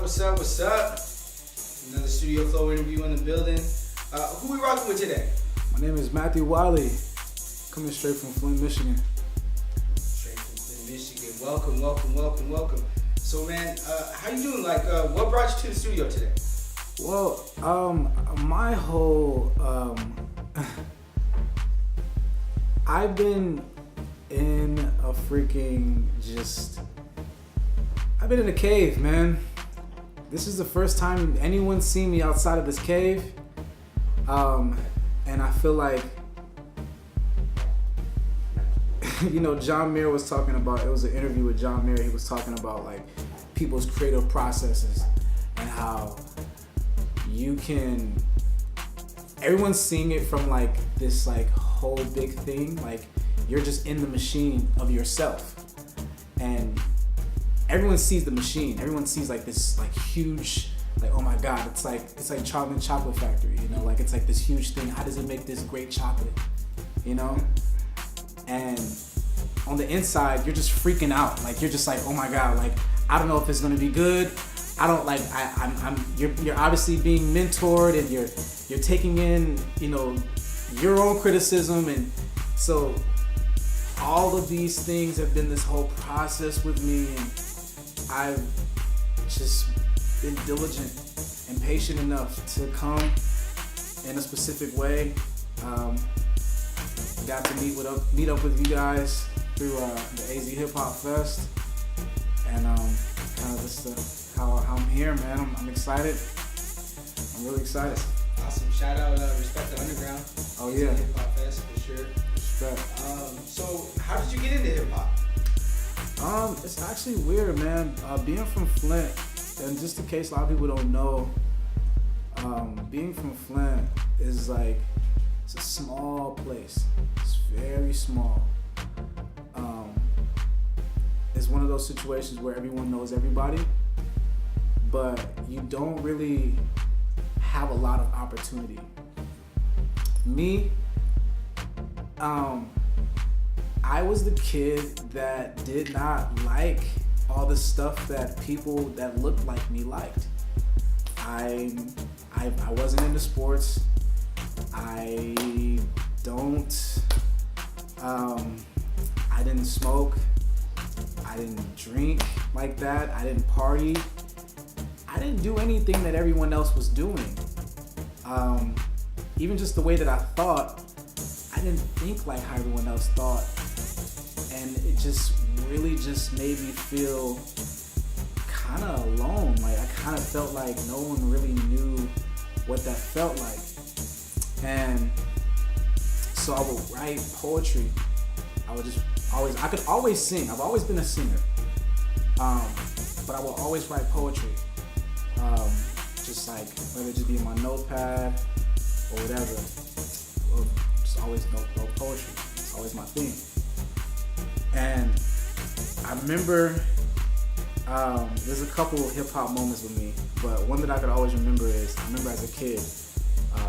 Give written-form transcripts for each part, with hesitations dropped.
What's up? Another Studio Flow interview in the building. Who we rocking with today? My name is Matthew Wiley, coming straight from Flint, Michigan. Straight from Flint, Michigan. Welcome. So, man, how you doing? What brought you to the studio today? Well, my whole, I've been in a freaking I've been in a cave, man. This is the first time anyone's seen me outside of this cave. And I feel like, John Mayer was talking about, it was an interview with John Mayer. He was talking about like people's creative processes and how everyone's seeing it from like this like whole big thing. Like you're just in the machine of yourself. And everyone sees the machine. Everyone sees like this like huge, like, oh my God, it's like chocolate factory, like it's like this huge thing. How does it make this great chocolate? And on the inside, you're just freaking out. Like you're just like, oh my God, like I don't know if it's gonna be good. I don't like you're obviously being mentored and you're taking in, your own criticism, and so all of these things have been this whole process with me, and I've just been diligent and patient enough to come in a specific way. Got to meet up with you guys through the AZ Hip Hop Fest, and kind of just how I'm here, man. I'm excited. I'm really excited. Awesome. Shout out Respect the Underground. Oh yeah. Hip Hop Fest for sure. Respect. So how did you get into hip hop? It's actually weird, man. Being from Flint, and just in case a lot of people don't know, being from Flint is like, it's a small place. It's very small. It's one of those situations where everyone knows everybody, but you don't really have a lot of opportunity. Me, I was the kid that did not like all the stuff that people that looked like me liked. I wasn't into sports. I didn't smoke. I didn't drink like that. I didn't party. I didn't do anything that everyone else was doing. Even just the way that I thought, I didn't think like how everyone else thought. And it just really just made me feel kind of alone. Like I kind of felt like no one really knew what that felt like. And so I would write poetry. I could always sing. I've always been a singer. But I will always write poetry. Just like, whether it just be in my notepad or whatever. Or just always no poetry. It's always my thing. And I remember, there's a couple of hip hop moments with me, but one that I could always remember is, I remember as a kid,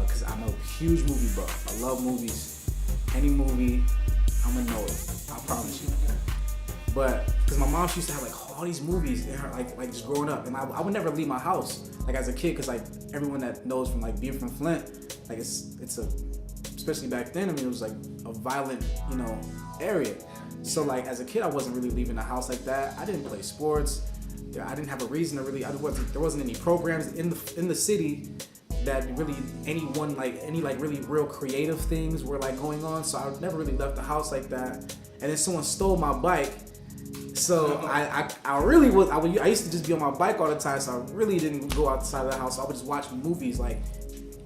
because I'm a huge movie buff. I love movies. Any movie, I'm gonna know it. I promise you. But because my mom, she used to have like all these movies in her, like just growing up, and I would never leave my house like as a kid, because like everyone that knows from like being from Flint, like it's especially back then, I mean it was like a violent area. So like as a kid, I wasn't really leaving the house like that. I didn't play sports. I didn't have a reason to really. There wasn't any programs in the city that really any really real creative things were like going on. So I never really left the house like that. And then someone stole my bike. So I used to just be on my bike all the time. So I really didn't go outside of the house. So I would just watch movies like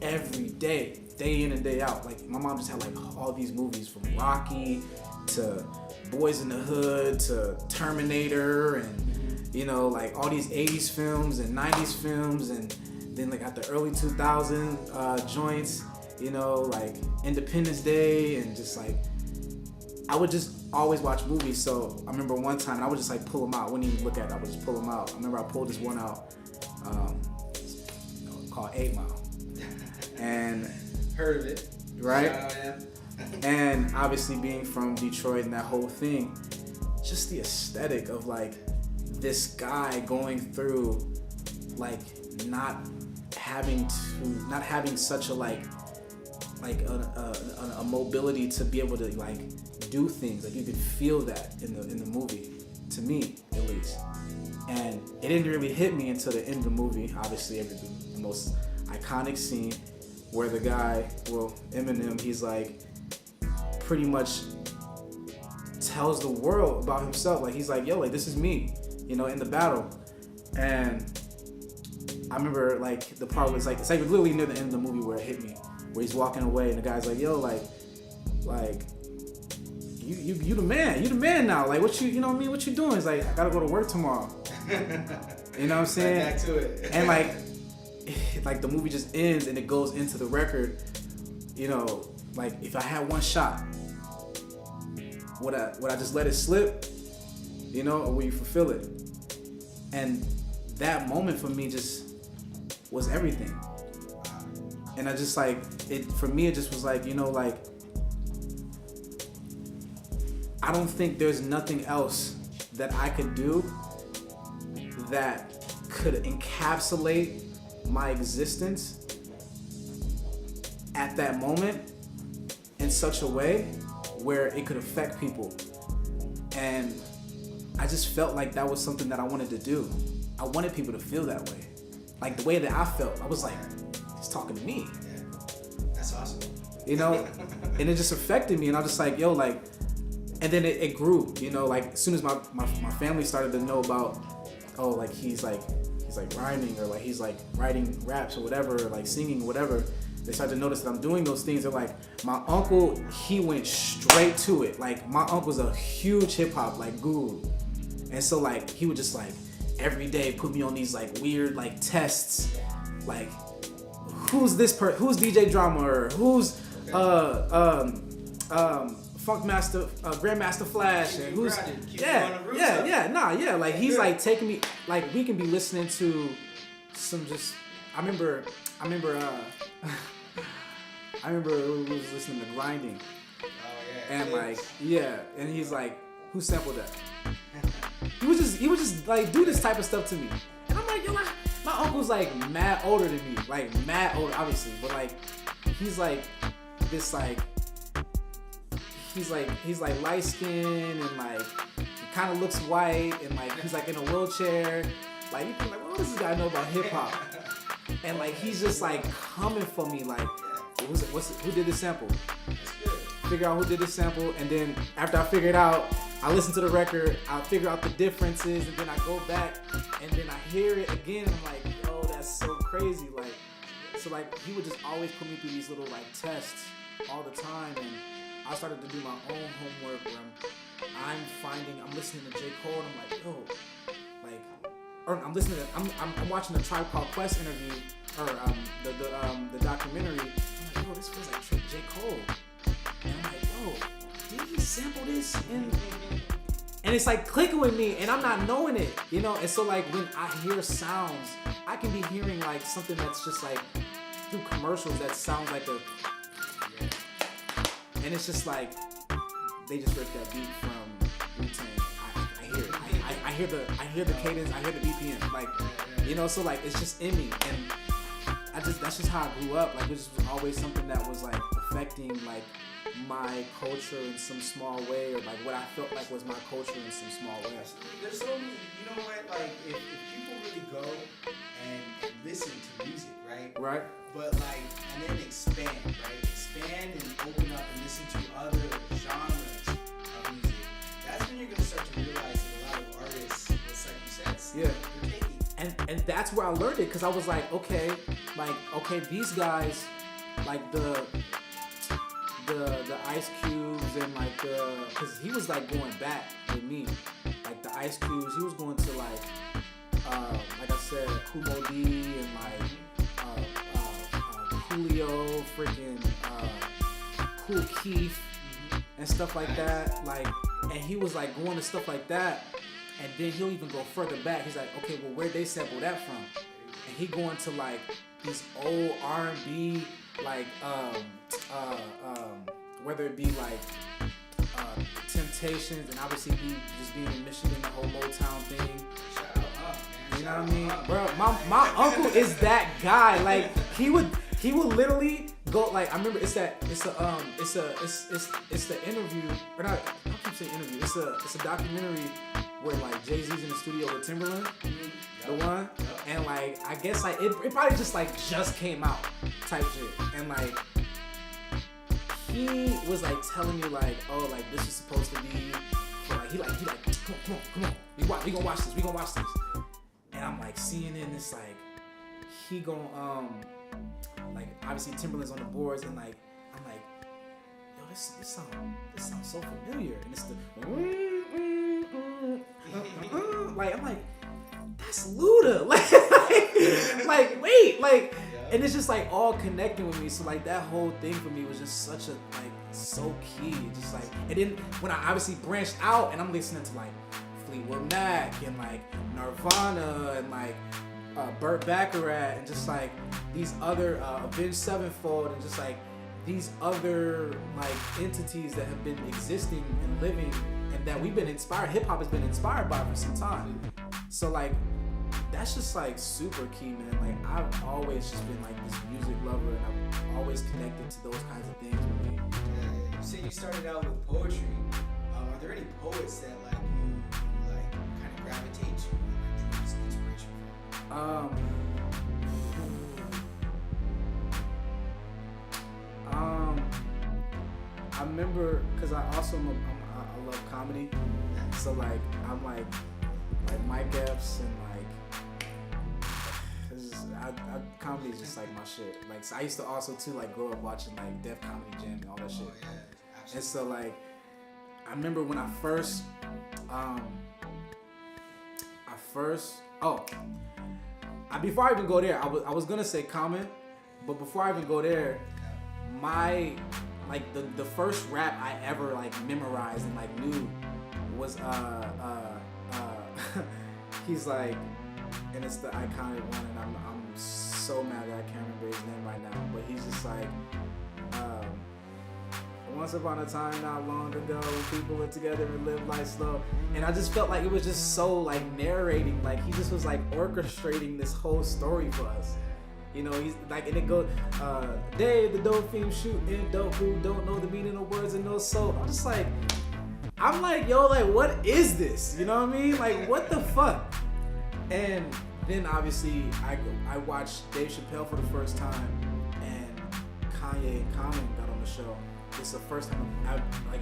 every day in and day out. Like my mom just had like all these movies, from Rocky to Boys in the Hood to Terminator, and like all these 80s films and 90s films, and then like at the early 2000 joints, like Independence Day, and just like I would just always watch movies. So I remember one time, and I would just like pull them out. I wouldn't even look at it. I would just pull them out. I remember I pulled this one out called 8 Mile. And heard of it, right? And obviously being from Detroit and that whole thing, just the aesthetic of like this guy going through like not having such a a mobility to be able to like do things. Like you could feel that in the movie, to me at least. And it didn't really hit me until the end of the movie. Obviously, the most iconic scene where the guy, Eminem, he's like pretty much tells the world about himself. Like he's like, yo, like this is me, in the battle. And I remember like the part was like, it's like literally near the end of the movie where it hit me, where he's walking away and the guy's like, yo, like you the man now. Like what you know what I mean? What you doing? He's like, I gotta go to work tomorrow. You know what I'm saying? Back to it. And like the movie just ends and it goes into the record. Like if I had one shot, would I just let it slip? Or will you fulfill it? And that moment for me just was everything. And I just like it for me. It just was like like I don't think there's nothing else that I could do that could encapsulate my existence at that moment in such a way where it could affect people. And I just felt like that was something that I wanted to do. I wanted people to feel that way. Like the way that I felt. I was like, he's talking to me. Yeah. That's awesome. And it just affected me. And I was just like, yo, like, and then it grew, like as soon as my family started to know about, oh, like he's like rhyming or like he's like writing raps or whatever, or like singing or whatever, they started to notice that I'm doing those things. They're like, my uncle, he went straight to it. Like my uncle's a huge hip hop like guru. And so like he would just like every day put me on these like weird like tests, like who's DJ Drama, or who's Funkmaster, Grandmaster Flash, and who's like he's like taking me, like we can be listening to some just I remember we was listening to Grinding. Oh yeah. And like and he's like, who sampled that? He would just like do this type of stuff to me, and I'm like, yo, my uncle's like mad older than me, like mad older obviously, but like he's like this like. He's like light skinned and like he kind of looks white and like he's like in a wheelchair. Like you think like, what does this guy know about hip hop? And like he's just like coming for me like, who did this sample? Figure out who did this sample, and then after I figure it out, I listen to the record, I figure out the differences, and then I go back and then I hear it again. And I'm like, yo, that's so crazy. Like, so like he would just always put me through these little like tests all the time, and I started to do my own homework where I'm listening to J. Cole, and I'm like, yo, like, or I'm watching the Tribe Called Quest interview, or the documentary. I'm like, yo, this feels like J. Cole. And I'm like, yo, did he sample this? And it's like clicking with me, and I'm not knowing it, And so like when I hear sounds, I can be hearing like something that's just like through commercials that sounds like a. And it's just like they just ripped that beat from Wu-Tang. I hear it. I hear the cadence. I hear the BPM. Like, so like it's just in me, and that's just how I grew up. Like, this was always something that was like affecting like my culture in some small way, or like what I felt like was my culture in some small way. There's so many, like if people really go and listen to music, right? Right. But like, and then expand, right? Expand and open up and listen to other genres of music. That's when you're gonna start to realize that a lot of artists, it's like you said, they're taking. And that's where I learned it, because I was like, okay, these guys, like the Ice Cubes and like because he was like going back with me, like the Ice Cubes, he was going to like I said, Kumo D and like Coolio, freaking Cool Keith and stuff like that, like, and he was like going to stuff like that, and then he'll even go further back. He's like, okay, well, where'd they sample that from? And he going to like these old R&B, like whether it be like Temptations, and obviously just being in Michigan, the whole Motown thing. Shout out, You know what I mean, bro? My uncle is that guy. Like he would literally go. Like I remember it's the interview or not? I keep saying interview. It's a documentary where like Jay-Z's in the studio with Timberland, the one, and like I guess like it probably just came out type shit, and like he was like telling me like, oh, like this is supposed to be. Like he come on, we gonna watch this. And I'm like seeing it, and it's like he gon' like obviously Timberland's on the boards, and like I'm like, yo, this sounds so familiar, and it's the like I'm like, that's Luda, like wait, like, and it's just like all connecting with me. So like that whole thing for me was just such a like so key, just like, and then when I obviously branched out and I'm listening to like Fleetwood Mac and like Nirvana and like Burt Bacharach and just like these other Avenged Sevenfold and just like these other like entities that have been existing and living and that we've been inspired, hip hop has been inspired by for some time. So like that's just like super key, man. Like I've always just been like this music lover, and I've always connected to those kinds of things with me. Yeah, you say you started out with poetry. Are there any poets that like you like kind of gravitate to and like draw some inspiration from? I remember because I also I love comedy, so like I'm like Mike Epps and like comedy is just like my shit. Like so I used to also too like grow up watching like Def Comedy Jam and all that shit. Oh, yeah, and so like I remember when I first before I even go there, I was gonna say Common, but before I even go there, my like the first rap I ever like memorized and like knew was he's like, and it's the iconic one, and I'm so mad that I can't remember his name right now, but he's just like once upon a time not long ago when people were together and lived life slow, and I just felt like it was just so like narrating, like he just was like orchestrating this whole story for us. You know, he's like, and it goes, Dave, the dope fiend shooting dope who don't know the meaning of words and no soul. I'm like, yo, like, what is this? You know what I mean? Like, what the fuck? And then obviously I watched Dave Chappelle for the first time, and Kanye and Common got on the show. It's the first time I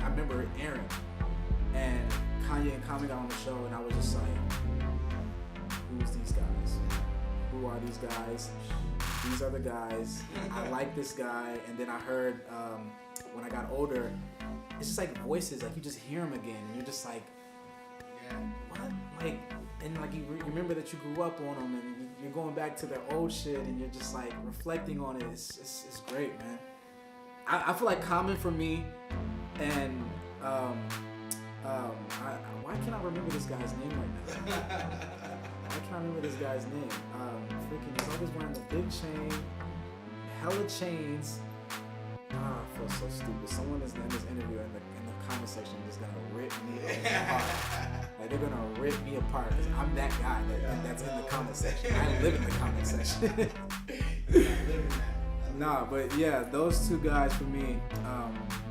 remember it airing, and Kanye and Common got on the show, and I was just like, who's these guys? Who are these guys? These are the guys. I like this guy. And then I heard when I got older, it's just like voices, like you just hear them again, and you're just like, what? Like, and like you remember that you grew up on them, and you're going back to their old shit, and you're just like reflecting on it. It's great, man. I feel like Common for me, and why can't I remember this guy's name right now? I can't remember this guy's name. Freaking, he's always wearing the big chain, hella chains. I feel so stupid. Someone is in this interview in the comment section is gonna rip me apart. Like they're gonna rip me apart because I'm that guy that's in the comment section. I live in the comment section. Nah, but yeah, those two guys for me,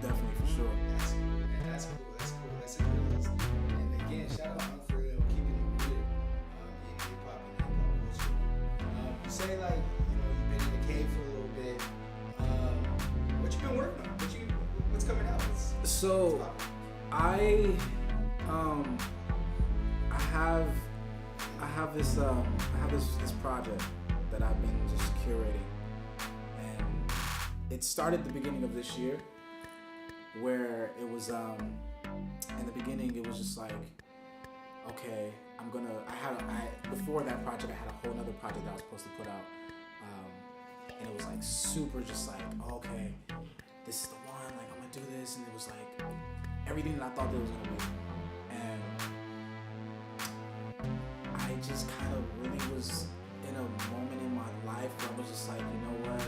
definitely for sure. That's cool. That's a good list. And again, shout out for keeping it real in hip hop and hip hop culture. You say like, you've been in the cave for a little bit. What you been working on? What's coming out? So I have this project that I've been just curating, and it started at the beginning of this year, where it was in the beginning it was just like, okay, before that project I had a whole other project that I was supposed to put out, and it was like super just like, okay, this is the one, like I'm gonna do this, and it was like everything that I thought that it was gonna be, and I just kind of really was in a moment in my life where I was just like, you know what,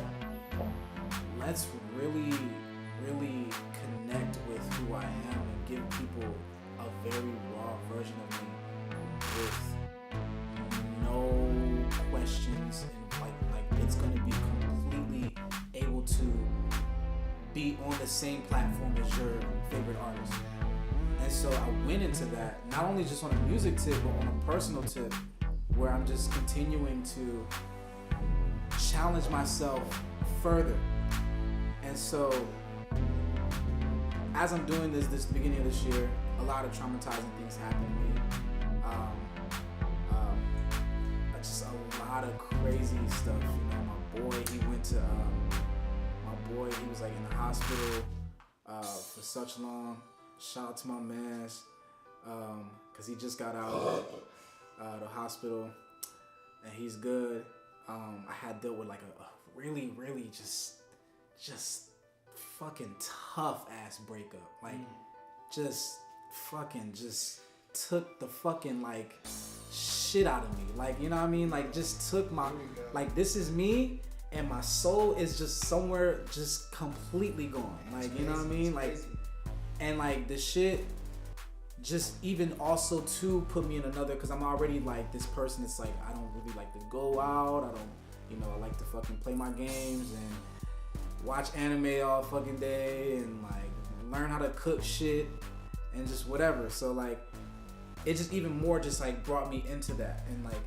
let's really connect with who I am and give people a very raw version of me with no tunes, and like it's gonna be completely able to be on the same platform as your favorite artist. And so I went into that, not only just on a music tip, but on a personal tip, where I'm just continuing to challenge myself further. And so, as I'm doing this beginning of this year, a lot of traumatizing things happen to me. Just a lot of crazy stuff. You know, my boy, he was like in the hospital for such long. Shout out to my mans, cause he just got out of the hospital and he's good. I had dealt with like a really, really just fucking tough ass breakup. Like just took the fucking like shit out of me. Like, you know what I mean? Like just took my, like this is me and my soul is just somewhere just completely gone. Like, you know what I mean? Like, and like the shit just even also too put me in another, cause I'm already like this person that's like, I don't really like to go out. I don't, you know, I like to fucking play my games and watch anime all fucking day and like learn how to cook shit and just whatever. So like, it just even more just like brought me into that. And like,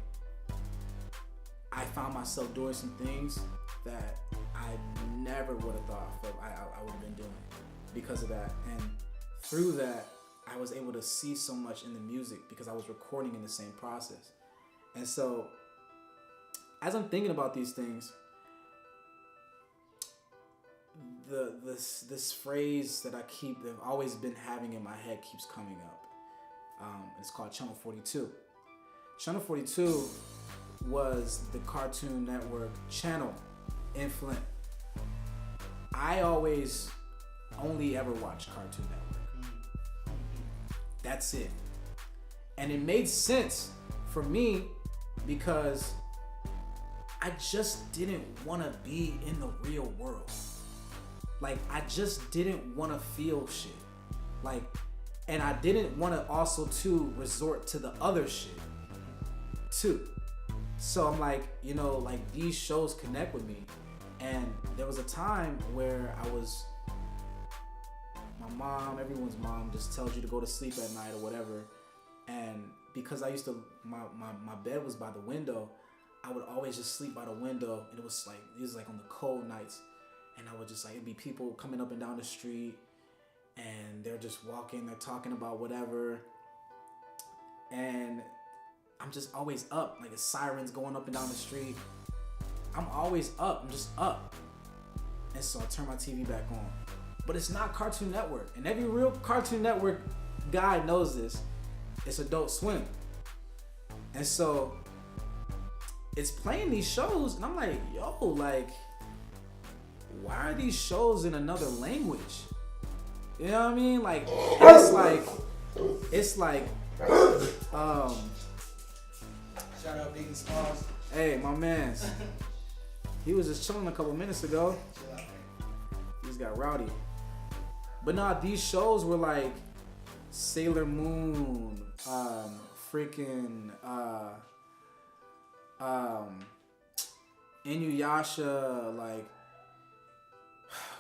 I found myself doing some things that I never would have thought I would have been doing because of that. And through that, I was able to see so much in the music because I was recording in the same process. And so as I'm thinking about these things, this phrase that I've always been having in my head keeps coming up. It's called Channel 42. Channel 42 was the Cartoon Network channel in Flint. I always only ever watched Cartoon Network. That's it. And it made sense for me because I just didn't want to be in the real world. Like, I just didn't want to feel shit. Like, and I didn't want to also too resort to the other shit too. So I'm like, you know, like these shows connect with me. And there was a time where my mom, everyone's mom just tells you to go to sleep at night or whatever. And because I used to, my bed was by the window, I would always just sleep by the window. And it was like on the cold nights. And I would just like, it'd be people coming up and down the street and they're just walking, they're talking about whatever. And I'm just always up, like the sirens going up and down the street. I'm always up, I'm just up. And so I turn my TV back on. But it's not Cartoon Network. And every real Cartoon Network guy knows this. It's Adult Swim. And so it's playing these shows and I'm like, yo, like, why are these shows in another language? You know what I mean? Like, it's like, shout out Big and Smalls. Hey, my man's. He was just chilling a couple minutes ago. Chill out, man. He just got rowdy. But nah, these shows were like Sailor Moon, Inuyasha, like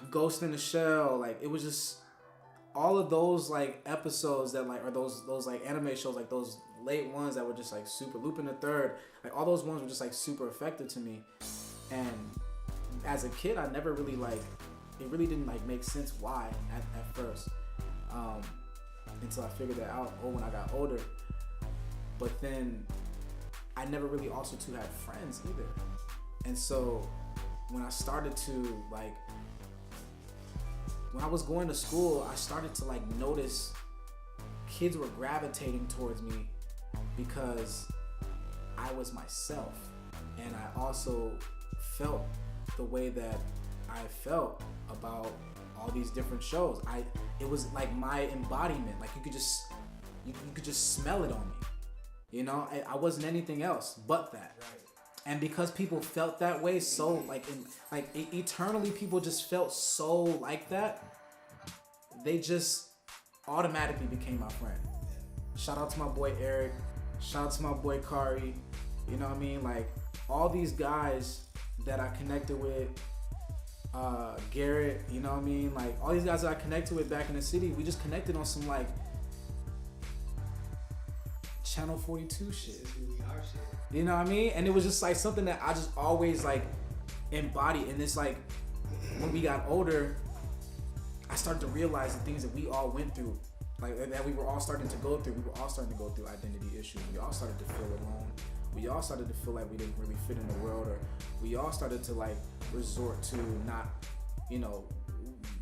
Ghost in the Shell. Like, it was just all of those like episodes that like, or those like anime shows, like those late ones that were just like super, Lupin the Third, like all those ones were just like super effective to me. And as a kid, I never really like, it really didn't like make sense why at first, until I figured that out when I got older. But then I never really also too had friends either. And so when I started to like, when I was going to school, I started to like notice kids were gravitating towards me because I was myself. And I also felt the way that I felt about all these different shows. It was like my embodiment. Like you could just smell it on me. You know, I wasn't anything else but that. Right. And because people felt that way, so eternally, people just felt so like that, they just automatically became my friend. Shout out to my boy Eric. Shout out to my boy Kari. You know what I mean? Like, all these guys that I connected with, Garrett, you know what I mean? Like all these guys that I connected with back in the city, we just connected on some like Channel 42 shit. You know what I mean? And it was just like something that I just always like embodied. And it's like when we got older, I started to realize the things that we all went through, like that we were all starting to go through. We were all starting to go through identity issues. We all started to feel alone. We all started to feel like we didn't really fit in the world, or we all started to like resort to not, you know,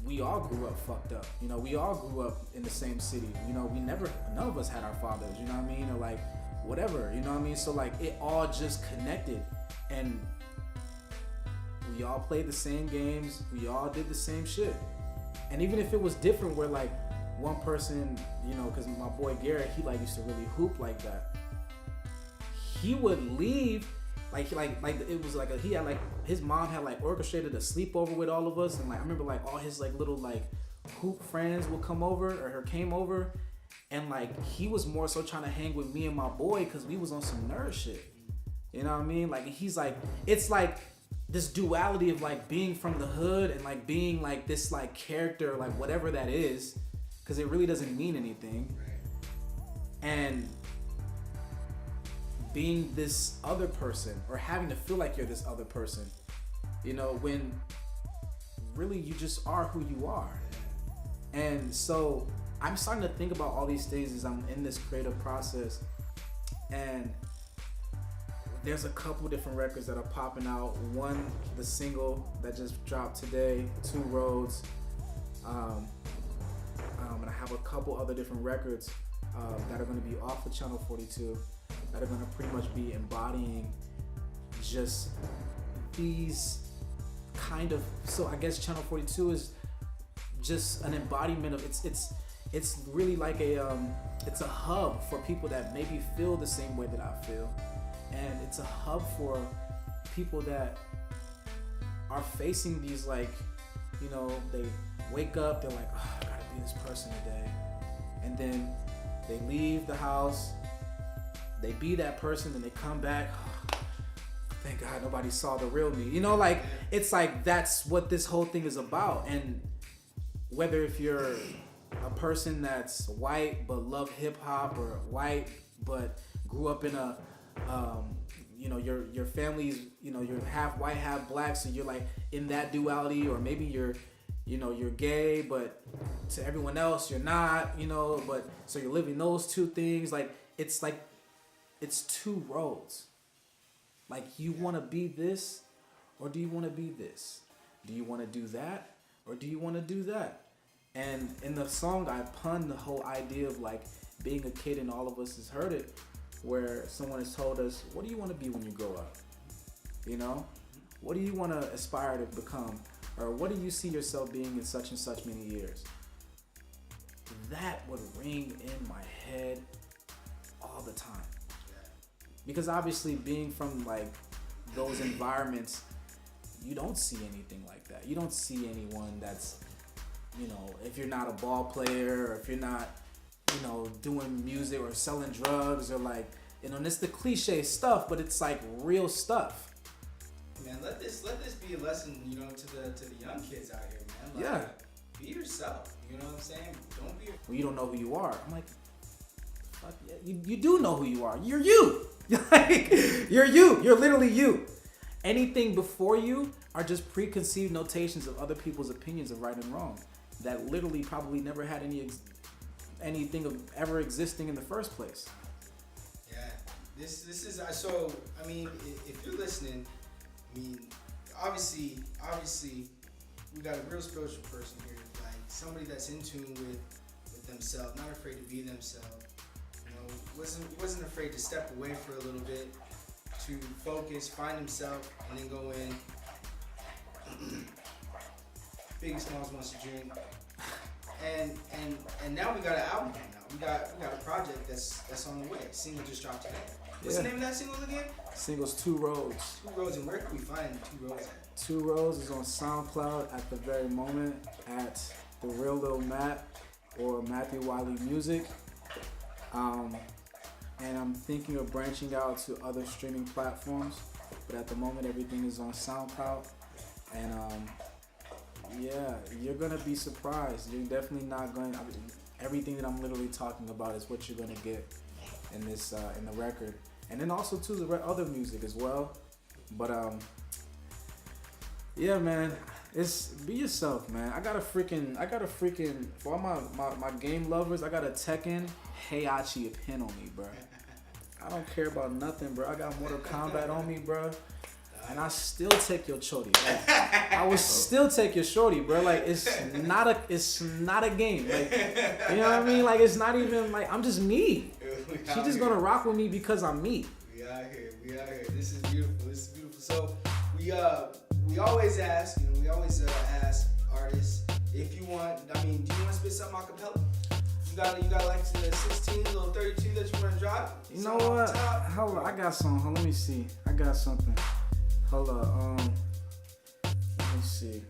we all grew up fucked up. You know, we all grew up in the same city. You know, none of us had our fathers, you know what I mean? Or like whatever, you know what I mean? So like it all just connected, and we all played the same games. We all did the same shit. And even if it was different where like one person, you know, cause my boy Garrett, he like used to really hoop like that. He would leave, like it was like he had like his mom had like orchestrated a sleepover with all of us, and like I remember like all his like little like hoop friends would come over or came over, and like he was more so trying to hang with me and my boy because we was on some nerd shit. You know what I mean? Like he's like, it's like this duality of like being from the hood and like being like this like character, like whatever that is, because it really doesn't mean anything, and being this other person, or having to feel like you're this other person, you know, when really you just are who you are. And so I'm starting to think about all these things as I'm in this creative process, and there's a couple different records that are popping out. One, the single that just dropped today, Two Roads, and I have a couple other different records that are going to be off of Channel 42 that are going to pretty much be embodying just these kind of, so I guess Channel 42 is just an embodiment of, it's really like it's a hub for people that maybe feel the same way that I feel, and it's a hub for people that are facing these, like, you know, they wake up, they're like, oh, I gotta be this person today, and then they leave the house, they be that person, and they come back, oh, thank God nobody saw the real me. You know, like, it's like that's what this whole thing is about. And whether if you're a person that's white but love hip hop, or white but grew up in a you know, your family's, you know, you're half white, half black, so you're like in that duality, or maybe you're, you know, you're gay, but to everyone else you're not, you know, but so you're living those two things. Like it's two roads. Like, you want to be this, or do you want to be this? Do you want to do that, or do you want to do that? And in the song, I pun the whole idea of like being a kid, and all of us has heard it, where someone has told us, what do you want to be when you grow up? You know? What do you want to aspire to become? Or what do you see yourself being in such and such many years? That would ring in my head all the time. Because obviously being from like those environments, you don't see anything like that. You don't see anyone that's, you know, if you're not a ball player, or if you're not, you know, doing music or selling drugs, or like, you know, and it's the cliche stuff, but it's like real stuff. Man, let this be a lesson, you know, to the young kids out here, man. Like, yeah. Be yourself. You know what I'm saying? Don't be. When you don't know who you are, I'm like, fuck yeah, you do know who you are. You're you. Like, you're you. You're literally you. Anything before you are just preconceived notations of other people's opinions of right and wrong that literally probably never had anything of ever existing in the first place. Yeah, this is so. I mean, if you're listening, I mean, obviously, we got a real spiritual person here, like somebody that's in tune with themselves, not afraid to be themselves. You know, wasn't afraid to step away for a little bit, to focus, find himself, and then go in. Big and Smalls wants to drink. And now we got an album coming out. We got a project that's on the way. Single just dropped today. What's the name of that single again? Single's Two Roads. Two Roads, and where can we find Two Roads at? Two Roads is on SoundCloud at the very moment at The Real Lil Matt or Matthew Wiley Music. And I'm thinking of branching out to other streaming platforms. but at the moment everything is on SoundCloud. And yeah, you're gonna be surprised. You're definitely not going. Everything that I'm literally talking about is what you're gonna get in this in the record, and then also too the other music as well. But yeah, man, it's be yourself, man. I got a freaking for all my game lovers. I got a Tekken Heihachi pin on me, bro. I don't care about nothing, bro. I got Mortal Kombat on me, bro. And I still take your shorty. Like, I would still take your shorty, bro. Like it's not a game. Like you know what I mean? Like it's not even like I'm just me. She just gonna rock with me because I'm me. We out here. This is beautiful. So we always ask, ask artists if you want. I mean, do you want to spit something a cappella? You got like the 16 little 32 that you want to drop? You know what? Hold on, I got some. Let me see. I got something. Hold up. Let me see.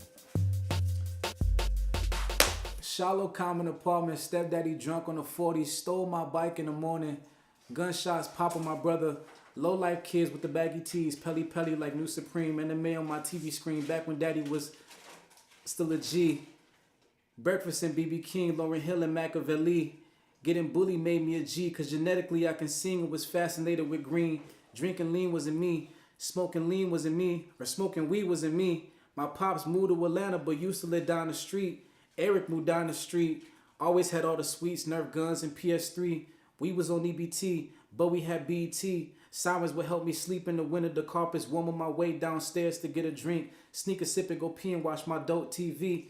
Shallow common apartment. Stepdaddy drunk on the 40. Stole my bike in the morning. Gunshots pop on my brother. Low life kids with the baggy tees. Pelly like New Supreme. Anime on my TV screen. Back when daddy was still a G. Breakfast and BB King. Lauryn Hill and Machiavelli. Getting bullied made me a G. Cause genetically I can sing and was fascinated with green. Drinking lean wasn't me. Smoking lean wasn't me, or smoking weed wasn't me. My pops moved to Atlanta, but used to live down the street. Eric moved down the street. Always had all the sweets, Nerf guns, and PS3. We was on EBT, but we had BET. Sirens would help me sleep in the winter. The carpets warm on my way downstairs to get a drink. Sneak a sip and go pee and watch my dope TV.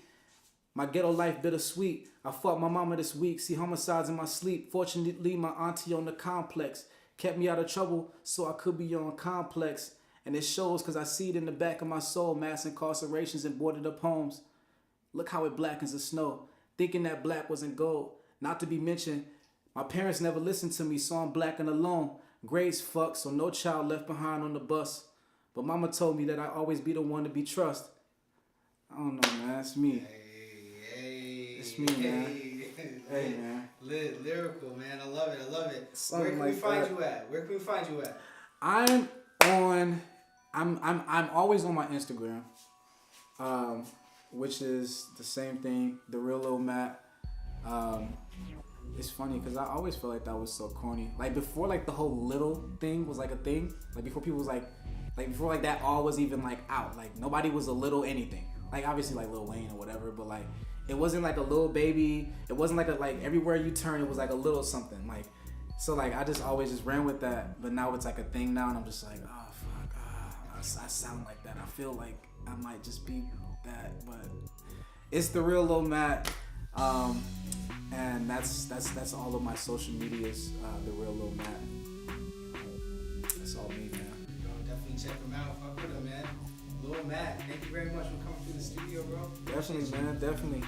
My ghetto life bittersweet. I fought my mama this week. See homicides in my sleep. Fortunately, my auntie on the complex kept me out of trouble, so I could be on complex. And it shows because I see it in the back of my soul. Mass incarcerations and boarded up homes. Look how it blackens the snow. Thinking that black wasn't gold. Not to be mentioned, my parents never listened to me, so I'm black and alone. Grades fucked, so no child left behind on the bus. But mama told me that I always be the one to be trusted. I don't know, man. It's me. It's me, man. Hey, man. Lyrical, man. I love it. Where can we find you at? I'm always on my Instagram, which is the same thing, the real Lil Matt. It's funny because I always felt like that was so corny. Like before, like the whole little thing was like a thing. Like before people was like before like that all was even like out. Like nobody was a little anything. Like obviously like Lil Wayne or whatever, but like it wasn't like a little baby. It wasn't like like everywhere you turn it was like a little something. Like so like I just always just ran with that. But now it's like a thing now, and I'm just like I sound like that. I feel like I might just be that, but it's the real Lil Matt, and that's all of my social medias. The real Lil Matt. That's all me, man. Yo, definitely check him out. Fuck with him, man. Lil Matt, thank you very much for coming through the studio, bro. Definitely, man. Definitely.